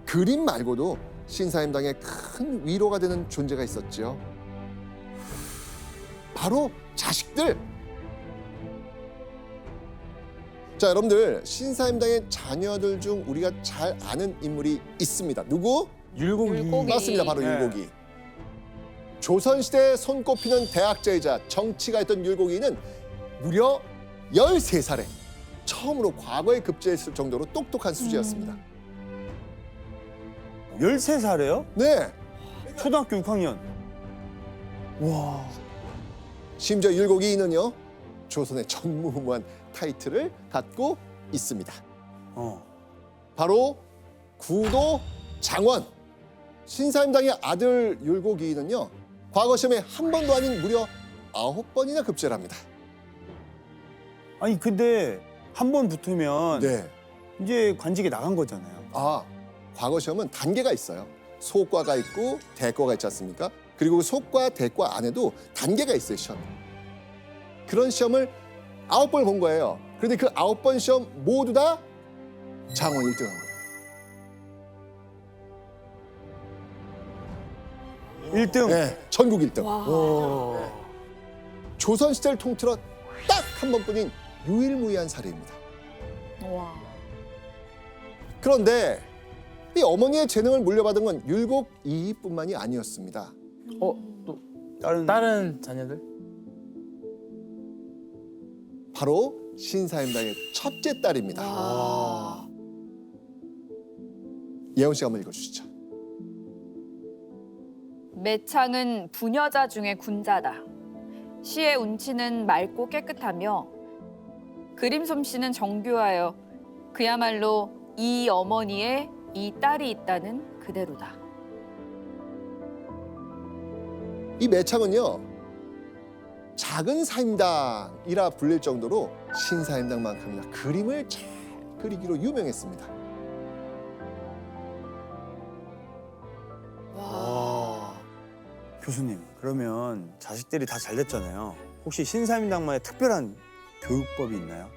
그림 말고도 신사임당에 큰 위로가 되는 존재가 있었죠. 바로 자식들. 자, 여러분들 신사임당의 자녀들 중 우리가 잘 아는 인물이 있습니다. 누구? 율곡이. 맞습니다. 바로 네. 율곡이. 조선시대에 손꼽히는 대학자이자 정치가였던 율곡이는 무려 13살에 처음으로 과거에 급제했을 정도로 똑똑한 수지였습니다. 13살이에요? 네. 초등학교 6학년. 와. 심지어 율곡이는요, 조선의 전무후무한 타이틀을 갖고 있습니다. 바로 구도 장원. 신사임당의 아들 율곡이는요, 과거 시험에 한 번도 아닌 무려 9번이나 급제를 합니다. 아니 근데 한 번 붙으면 네. 이제 관직에 나간 거잖아요. 아, 과거 시험은 단계가 있어요. 소과가 있고 대과가 있지 않습니까? 그리고 소과, 대과 안에도 단계가 있어요, 시험이. 그런 시험을 9번을 본 거예요. 그런데 그 9번 시험 모두 다 장원 1등한 거예요. 1등. 네, 전국 1등. 와. 조선시대를 통틀어 딱 한 번뿐인 유일무이한 사례입니다. 와. 그런데 이 어머니의 재능을 물려받은 건 율곡 이뿐만이 아니었습니다. 또 다른 다른 자녀들? 바로 신사임당의 첫째 딸입니다. 와. 예원 씨가 한번 읽어주시죠. 매창은 부녀자 중에 군자다. 시의 운치는 맑고 깨끗하며 그림 솜씨는 정교하여 그야말로 이 어머니에 이 딸이 있다는 그대로다. 이 매창은요, 작은 사임당이라 불릴 정도로 신사임당만큼이나 그림을 잘 그리기로 유명했습니다. 교수님, 그러면 자식들이 다 잘 됐잖아요. 혹시 신사임당만의 특별한 교육법이 있나요?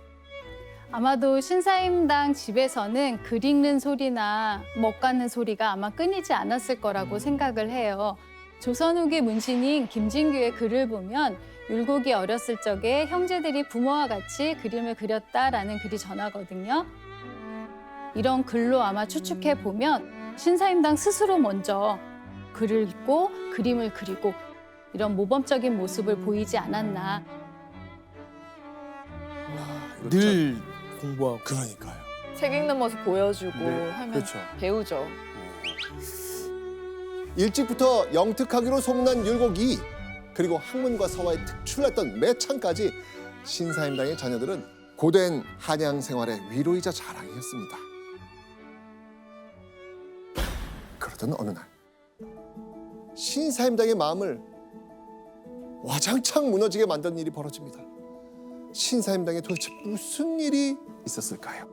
아마도 신사임당 집에서는 글 읽는 소리나 먹 가는 소리가 아마 끊이지 않았을 거라고 생각을 해요. 조선 후기 문신인 김진규의 글을 보면 율곡이 어렸을 적에 형제들이 부모와 같이 그림을 그렸다라는 글이 전하거든요. 이런 글로 아마 추측해 보면 신사임당 스스로 먼저 글을 읽고 그림을 그리고 이런 모범적인 모습을 보이지 않았나. 늘 공부하고. 그러니까요. 책 읽는 모습 보여주고 네, 하면 그렇죠. 배우죠. 일찍부터 영특하기로 소문난 율곡이, 그리고 학문과 서화에 특출났던 매창까지 신사임당의 자녀들은 고된 한양 생활의 위로이자 자랑이었습니다. 그러던 어느 날 신사임당의 마음을 와장창 무너지게 만든 일이 벌어집니다. 신사임당에 도대체 무슨 일이 있었을까요?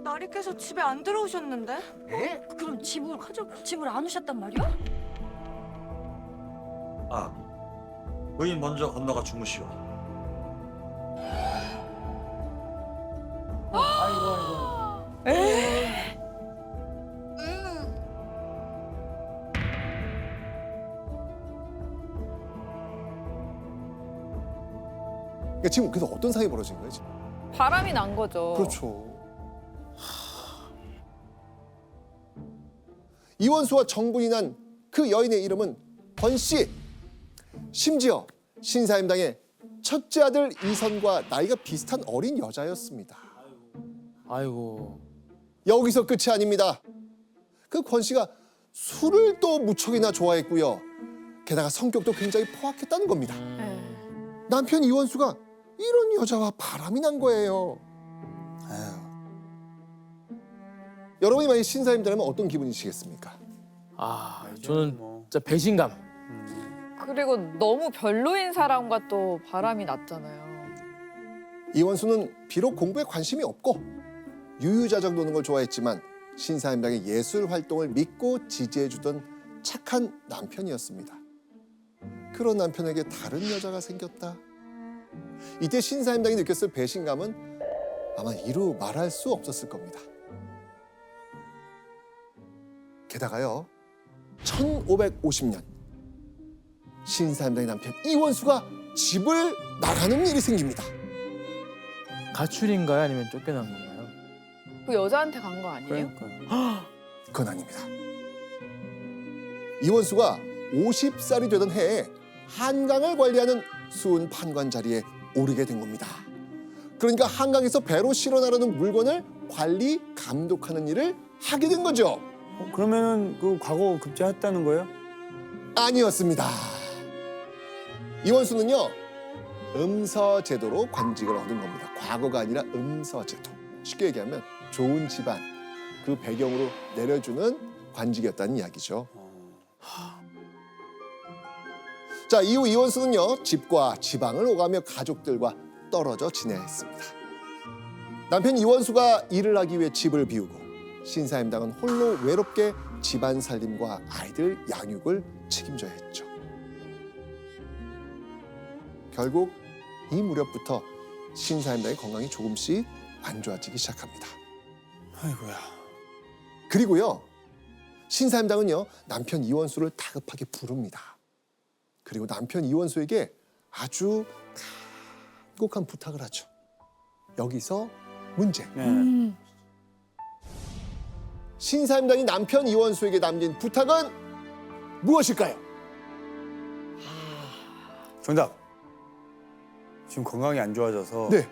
나리께서 집에 안 들어오셨는데? 에? 그럼 집을 안 오셨단 말이야? 아, 의인 먼저 건너가 주무시오. 그러니까 지금 그래서 어떤 상황이 벌어진 거예요, 지금? 바람이 난 거죠. 그렇죠. 이원수와 정분이 난 그 여인의 이름은 권씨. 심지어 신사임당의 첫째 아들 이선과 나이가 비슷한 어린 여자였습니다. 아이고. 여기서 끝이 아닙니다. 그 권씨가 술을 또 무척이나 좋아했고요. 게다가 성격도 굉장히 포악했다는 겁니다. 네. 남편 이원수가 이런 여자와 바람이 난 거예요. 아유, 여러분이 만약 신사임당이면 어떤 기분이시겠습니까? 저는 뭐. 진짜 배신감. 그리고 너무 별로인 사람과 또 바람이 났잖아요. 이원수는 비록 공부에 관심이 없고 유유자적 노는 걸 좋아했지만 신사임당의 예술 활동을 믿고 지지해주던 착한 남편이었습니다. 그런 남편에게 다른 여자가 생겼다. 이때 신사임당이 느꼈을 배신감은 아마 이루 말할 수 없었을 겁니다. 게다가요 1550년 신사임당의 남편 이원수가 집을 나가는 일이 생깁니다. 가출인가요? 아니면 쫓겨난 건가요? 그 여자한테 간 거 아니에요? 그러니까. 그건 아닙니다. 이원수가 50살이 되던 해에 한강을 관리하는 수은 판관 자리에 오르게 된 겁니다. 그러니까 한강에서 배로 실어 나르는 물건을 관리, 감독하는 일을 하게 된 거죠. 그러면은 그 과거 급제했다는 거예요? 아니었습니다. 이원수는요 음서 제도로 관직을 얻은 겁니다. 과거가 아니라 음서 제도. 쉽게 얘기하면 좋은 집안 그 배경으로 내려주는 관직이었다는 이야기죠. 자, 이후 이원수는요 집과 지방을 오가며 가족들과 떨어져 지내야 했습니다. 남편 이원수가 일을 하기 위해 집을 비우고 신사임당은 홀로 외롭게 집안 살림과 아이들 양육을 책임져야 했죠. 결국 이 무렵부터 신사임당의 건강이 조금씩 안 좋아지기 시작합니다. 아이고야. 그리고요 신사임당은요 남편 이원수를 다급하게 부릅니다. 그리고 남편 이원수에게 아주 간곡한 부탁을 하죠. 여기서 문제. 네. 신사임당이 남편 이원수에게 남긴 부탁은 무엇일까요? 정답. 지금 건강이 안 좋아져서 네.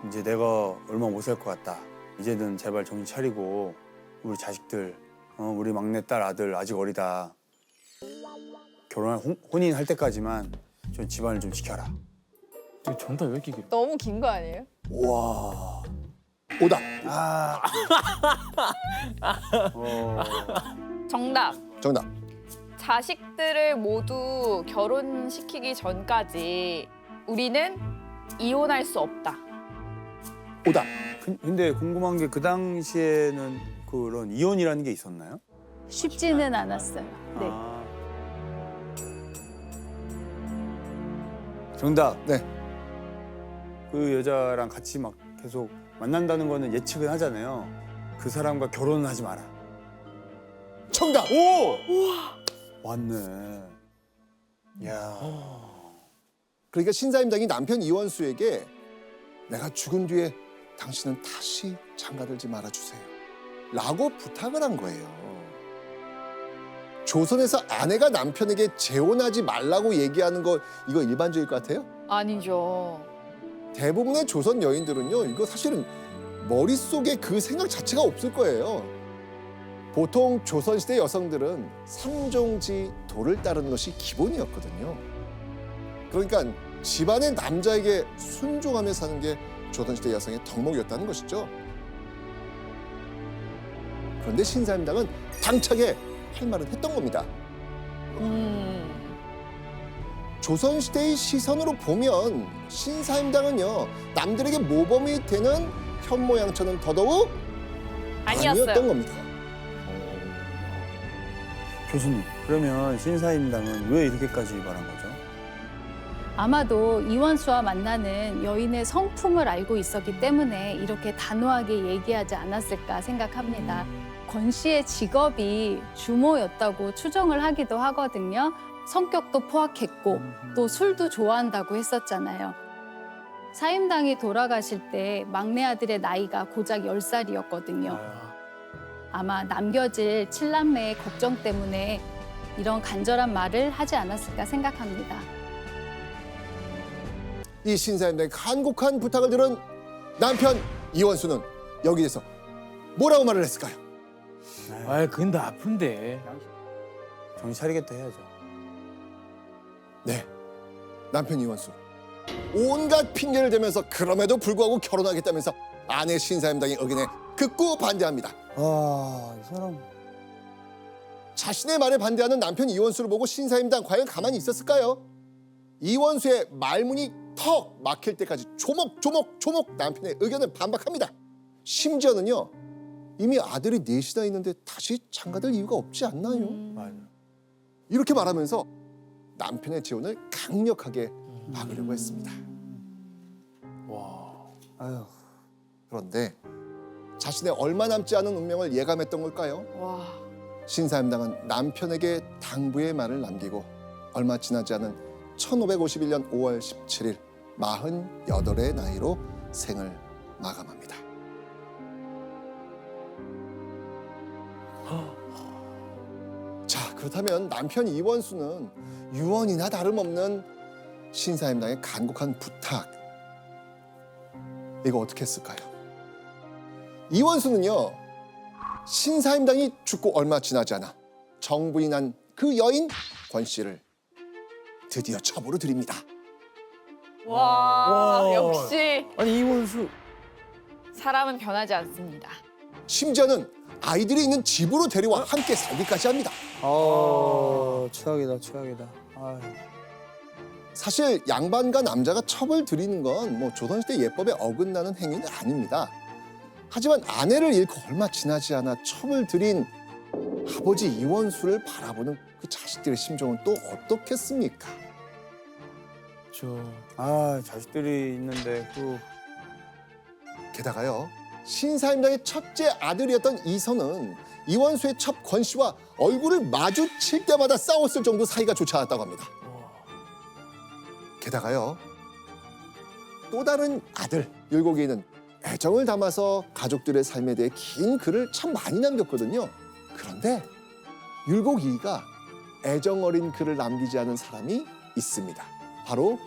이제 내가 얼마 못 살 것 같다. 이제는 제발 정신 차리고 우리 자식들, 우리 막내딸 아들 아직 어리다. 혼인할 때까지만 좀 집안을 좀 지켜라. 이거 정답 왜 이렇게 길어? 너무 긴 거 아니에요? 와. 오답. 아. 정답. 정답. 자식들을 모두 결혼시키기 전까지 우리는 이혼할 수 없다. 오답. 근데 궁금한 게 그 당시에는 그런 이혼이라는 게 있었나요? 쉽지는 않았어요. 네. 아. 정답. 네. 그 여자랑 같이 막 계속 만난다는 거는 예측은 하잖아요. 그 사람과 결혼은 하지 마라. 정답. 오! 맞네. 야. 그러니까 신사임당이 남편 이원수에게 내가 죽은 뒤에 당신은 다시 장가들지 말아주세요. 라고 부탁을 한 거예요. 조선에서 아내가 남편에게 재혼하지 말라고 얘기하는 거 이거 일반적일 것 같아요? 아니죠. 대부분의 조선 여인들은요 이거 사실은 머릿속에 그 생각 자체가 없을 거예요. 보통 조선시대 여성들은 삼종지 도를 따르는 것이 기본이었거든요. 그러니까 집안의 남자에게 순종하며 사는 게 조선시대 여성의 덕목이었다는 것이죠. 그런데 신사임당은 당차게 할 말은 했던 겁니다. 조선시대의 시선으로 보면 신사임당은요 남들에게 모범이 되는 현모양처는 더더욱 아니었어요. 아니었던 겁니다. 교수님, 그러면 신사임당은 왜 이렇게까지 말한 거죠? 아마도 이원수와 만나는 여인의 성품을 알고 있었기 때문에 이렇게 단호하게 얘기하지 않았을까 생각합니다. 권 씨의 직업이 주모였다고 추정을 하기도 하거든요. 성격도 포악했고 또 술도 좋아한다고 했었잖아요. 사임당이 돌아가실 때 막내 아들의 나이가 고작 10살이었거든요. 아마 남겨질 칠남매의 걱정 때문에 이런 간절한 말을 하지 않았을까 생각합니다. 이 신사임당의 간곡한 부탁을 들은 남편 이원수는 여기에서 뭐라고 말을 했을까요? 아, 그건 다 아픈데. 정신 차리겠다 해야죠. 네, 남편 이원수 온갖 핑계를 대면서 그럼에도 불구하고 결혼하겠다면서 아내 신사임당의 의견에 극구 반대합니다. 아, 이 사람. 자신의 말에 반대하는 남편 이원수를 보고 신사임당 과연 가만히 있었을까요? 이원수의 말문이 턱 막힐 때까지 조목조목 남편의 의견을 반박합니다. 심지어는요 이미 아들이 넷이나 있는데 다시 장가들 이유가 없지 않나요? 맞아. 이렇게 말하면서 남편의 재혼을 강력하게 막으려고 했습니다. 와. 아유. 그런데 자신의 얼마 남지 않은 운명을 예감했던 걸까요? 와. 신사임당은 남편에게 당부의 말을 남기고 얼마 지나지 않은 1551년 5월 17일 48의 나이로 생을 마감합니다. 자, 그렇다면 남편 이원수는 유언이나 다름없는 신사임당의 간곡한 부탁, 이거 어떻게 했을까요? 이원수는요, 신사임당이 죽고 얼마 지나지 않아 정분이 난 그 여인 권 씨를 드디어 첩으로 들입니다. 와, 와. 역시 아니 이원수 사람은 변하지 않습니다. 심지어는 아이들이 있는 집으로 데려와 함께 살기까지 합니다. 최악이다, 최악이다. 아유. 사실 양반과 남자가 첩을 들이는 건 뭐 조선시대 예법에 어긋나는 행위는 아닙니다. 하지만 아내를 잃고 얼마 지나지 않아 첩을 들인 아버지 이원수를 바라보는 그 자식들의 심정은 또 어떻겠습니까? 자식들이 있는데 게다가요, 신사임당의 첫째 아들이었던 이선은 이원수의 첩 권 씨와 얼굴을 마주칠 때마다 싸웠을 정도 사이가 좋지 않았다고 합니다. 게다가요, 또 다른 아들 율곡이는 애정을 담아서 가족들의 삶에 대해 긴 글을 참 많이 남겼거든요. 그런데 율곡이가 애정 어린 글을 남기지 않은 사람이 있습니다. 바로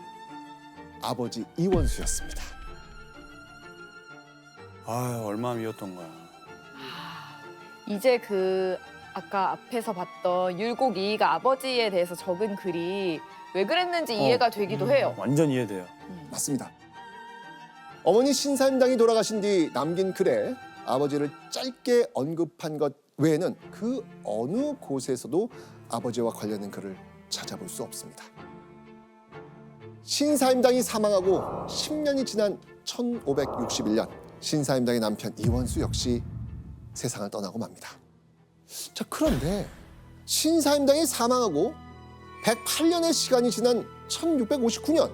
아버지 이원수였습니다. 얼마나 미웠던 거야. 이제 그 아까 앞에서 봤던 율곡 이이가 아버지에 대해서 적은 글이 왜 그랬는지 이해가 되기도 해요. 완전 이해돼요. 맞습니다. 어머니 신사임당이 돌아가신 뒤 남긴 글에 아버지를 짧게 언급한 것 외에는 그 어느 곳에서도 아버지와 관련된 글을 찾아볼 수 없습니다. 신사임당이 사망하고 10년이 지난 1561년 신사임당의 남편 이원수 역시 세상을 떠나고 맙니다. 자, 그런데 신사임당이 사망하고 108년의 시간이 지난 1659년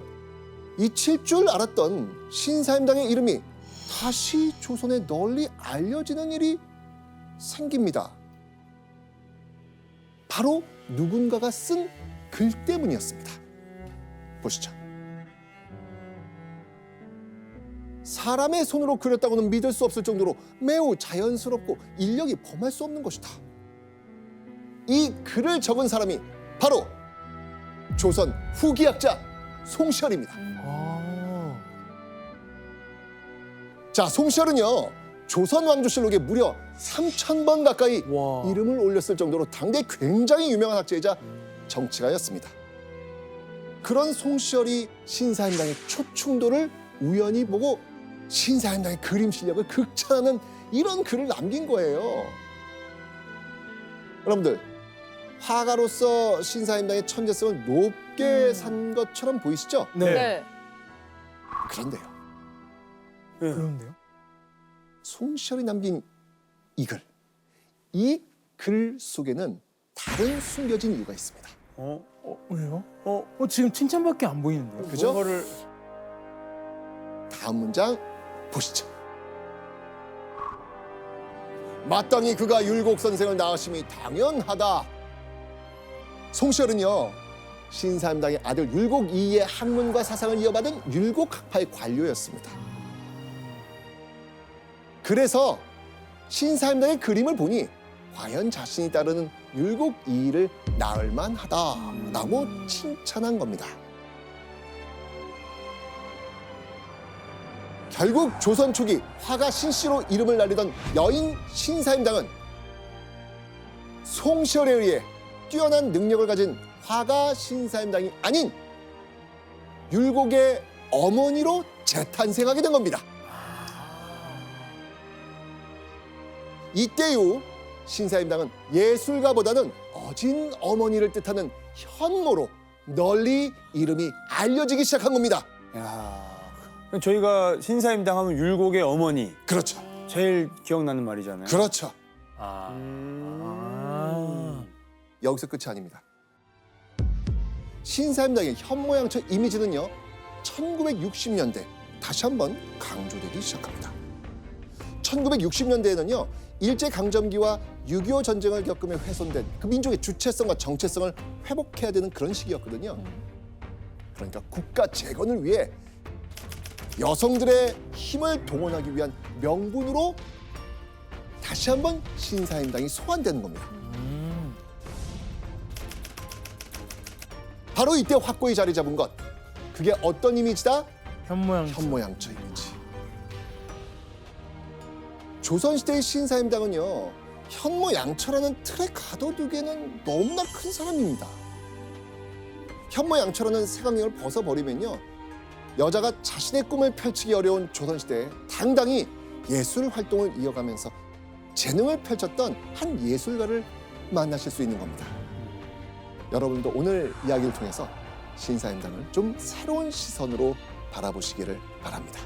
잊힐 줄 알았던 신사임당의 이름이 다시 조선에 널리 알려지는 일이 생깁니다. 바로 누군가가 쓴 글 때문이었습니다. 보시죠. 사람의 손으로 그렸다고는 믿을 수 없을 정도로 매우 자연스럽고 인력이 범할 수 없는 것이다. 이 글을 적은 사람이 바로 조선 후기학자 송시열입니다. 자, 송시열은요, 조선 왕조실록에 무려 3,000번 가까이 와. 이름을 올렸을 정도로 당대 굉장히 유명한 학자이자 정치가였습니다. 그런 송시열이 신사임당의 초충도를 우연히 보고 신사임당의 그림 실력을 극찬하는 이런 글을 남긴 거예요. 여러분들, 화가로서 신사임당의 천재성을 높게 산 것처럼 보이시죠? 네. 그런데요, 그런데요? 송시열이 남긴 이 글 속에는 다른 숨겨진 이유가 있습니다. 왜요? 지금 칭찬밖에 안 보이는데요. 그죠? 그거를 다음 문장 보시죠. 마땅히 그가 율곡 선생을 낳으심이 당연하다. 송시열은요, 신사임당의 아들 율곡 이의 학문과 사상을 이어받은 율곡 학파의 관료였습니다. 그래서 신사임당의 그림을 보니 과연 자신이 따르는 율곡 이의를 낳을 만하다라고 칭찬한 겁니다. 결국 조선 초기 화가 신씨로 이름을 날리던 여인 신사임당은 송시열에 의해 뛰어난 능력을 가진 화가 신사임당이 아닌 율곡의 어머니로 재탄생하게 된 겁니다. 이때 이후 신사임당은 예술가보다는 어진 어머니를 뜻하는 현모로 널리 이름이 알려지기 시작한 겁니다. 저희가 신사임당 하면 율곡의 어머니 그렇죠. 제일 기억나는 말이잖아요. 그렇죠. 여기서 끝이 아닙니다. 신사임당의 현모양처 이미지는요, 1960년대 다시 한번 강조되기 시작합니다. 1960년대에는요, 일제강점기와 6.25 전쟁을 겪으며 훼손된 그 민족의 주체성과 정체성을 회복해야 되는 그런 시기였거든요. 그러니까 국가 재건을 위해 여성들의 힘을 동원하기 위한 명분으로 다시 한번 신사임당이 소환되는 겁니다. 바로 이때 확고히 자리 잡은 것, 그게 어떤 이미지다? 현모양. 현모양처 이미지. 조선시대의 신사임당은요, 현모양처라는 틀에 가둬두기에는 너무나 큰 사람입니다. 현모양처라는 색안경을 벗어버리면요, 여자가 자신의 꿈을 펼치기 어려운 조선시대에 당당히 예술 활동을 이어가면서 재능을 펼쳤던 한 예술가를 만나실 수 있는 겁니다. 여러분도 오늘 이야기를 통해서 신사임당을 좀 새로운 시선으로 바라보시기를 바랍니다.